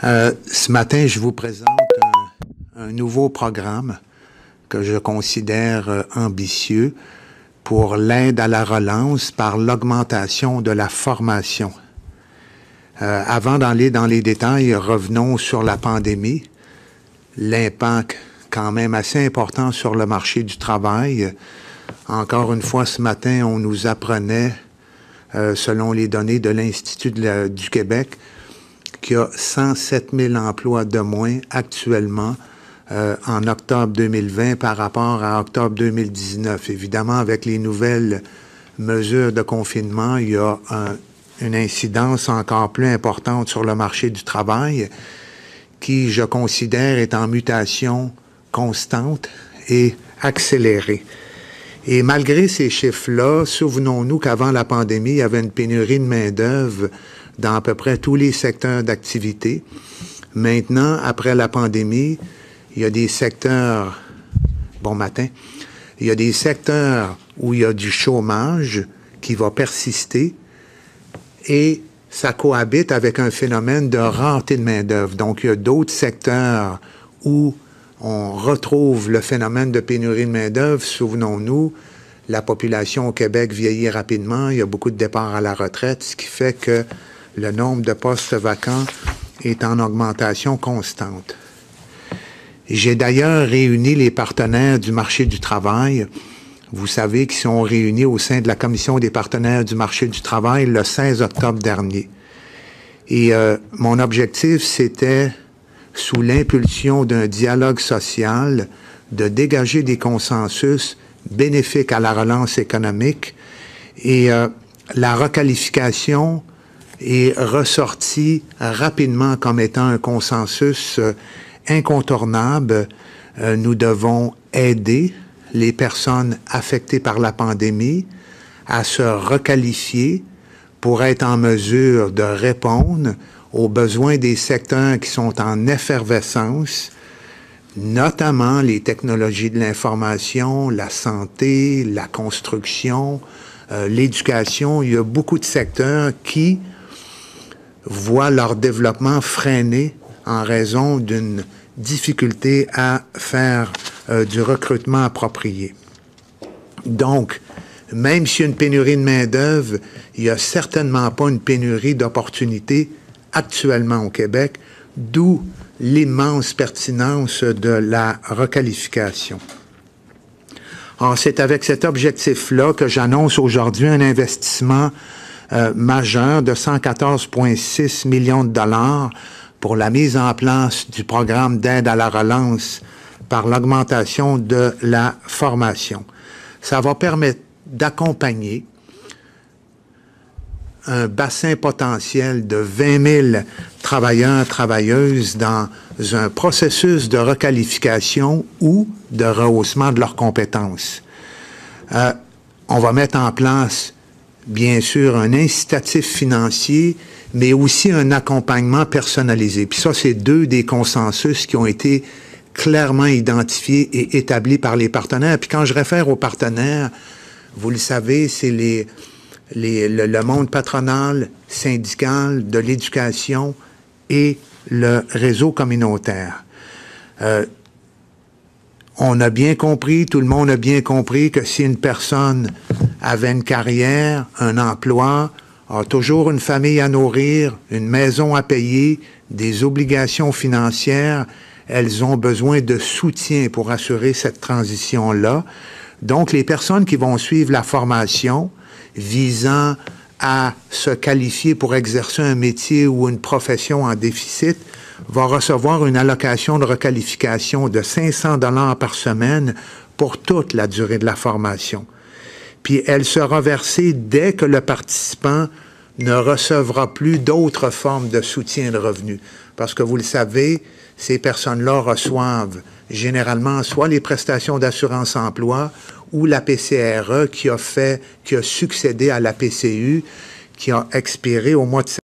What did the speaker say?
Ce matin, je vous présente un nouveau programme que je considère ambitieux pour l'aide à la relance par l'augmentation de la formation. Avant d'aller dans les détails, revenons sur la pandémie, l'impact quand même assez important sur le marché du travail. Encore une fois, ce matin, on nous apprenait, selon les données de l'Institut du Québec, qu'il y a 107 000 emplois de moins actuellement en octobre 2020 par rapport à octobre 2019. Évidemment, avec les nouvelles mesures de confinement, il y a une incidence encore plus importante sur le marché du travail qui, je considère, est en mutation constante et accélérée. Et malgré ces chiffres-là, souvenons-nous qu'avant la pandémie, il y avait une pénurie de main-d'œuvre dans à peu près tous les secteurs d'activité. Maintenant, après la pandémie, il y a des secteurs, bon matin, il y a des secteurs où il y a du chômage qui va persister et ça cohabite avec un phénomène de rareté de main-d'œuvre. Donc, il y a d'autres secteurs où on retrouve le phénomène de pénurie de main-d'œuvre. Souvenons-nous, la population au Québec vieillit rapidement, il y a beaucoup de départs à la retraite, ce qui fait que le nombre de postes vacants est en augmentation constante. J'ai d'ailleurs réuni les partenaires du marché du travail. Vous savez qu'ils sont réunis au sein de la Commission des partenaires du marché du travail le 16 octobre dernier. Et mon objectif, c'était, sous l'impulsion d'un dialogue social, de dégager des consensus bénéfiques à la relance économique. Et la requalification est ressortie rapidement comme étant un consensus incontournable. Nous devons aider les personnes affectées par la pandémie à se requalifier pour être en mesure de répondre aux besoins des secteurs qui sont en effervescence, notamment les technologies de l'information, la santé, la construction, l'éducation. Il y a beaucoup de secteurs qui voient leur développement freiné en raison d'une difficulté à faire du recrutement approprié. Donc, même s'il y a une pénurie de main-d'œuvre, il n'y a certainement pas une pénurie d'opportunités actuellement au Québec, d'où l'immense pertinence de la requalification. Alors, c'est avec cet objectif-là que j'annonce aujourd'hui un investissement majeur de 114,6 millions de dollars pour la mise en place du programme d'aide à la relance par l'augmentation de la formation. Ça va permettre d'accompagner un bassin potentiel de 20 000 travailleurs, travailleuses dans un processus de requalification ou de rehaussement de leurs compétences. On va mettre en place, bien sûr, un incitatif financier, mais aussi un accompagnement personnalisé. Puis ça, c'est deux des consensus qui ont été clairement identifiés et établis par les partenaires. Puis quand je réfère aux partenaires, vous le savez, c'est le monde patronal, syndical, de l'éducation et le réseau communautaire. On a bien compris, tout le monde a bien compris que si une personne avait une carrière, un emploi, a toujours une famille à nourrir, une maison à payer, des obligations financières, elles ont besoin de soutien pour assurer cette transition-là. Donc, les personnes qui vont suivre la formation visant à se qualifier pour exercer un métier ou une profession en déficit vont recevoir une allocation de requalification de 500 $ par semaine pour toute la durée de la formation. Puis elle sera versée dès que le participant ne recevra plus d'autres formes de soutien de revenus. Parce que vous le savez, ces personnes-là reçoivent généralement soit les prestations d'assurance-emploi ou la PCRE qui a succédé à la PCU, qui a expiré au mois de septembre.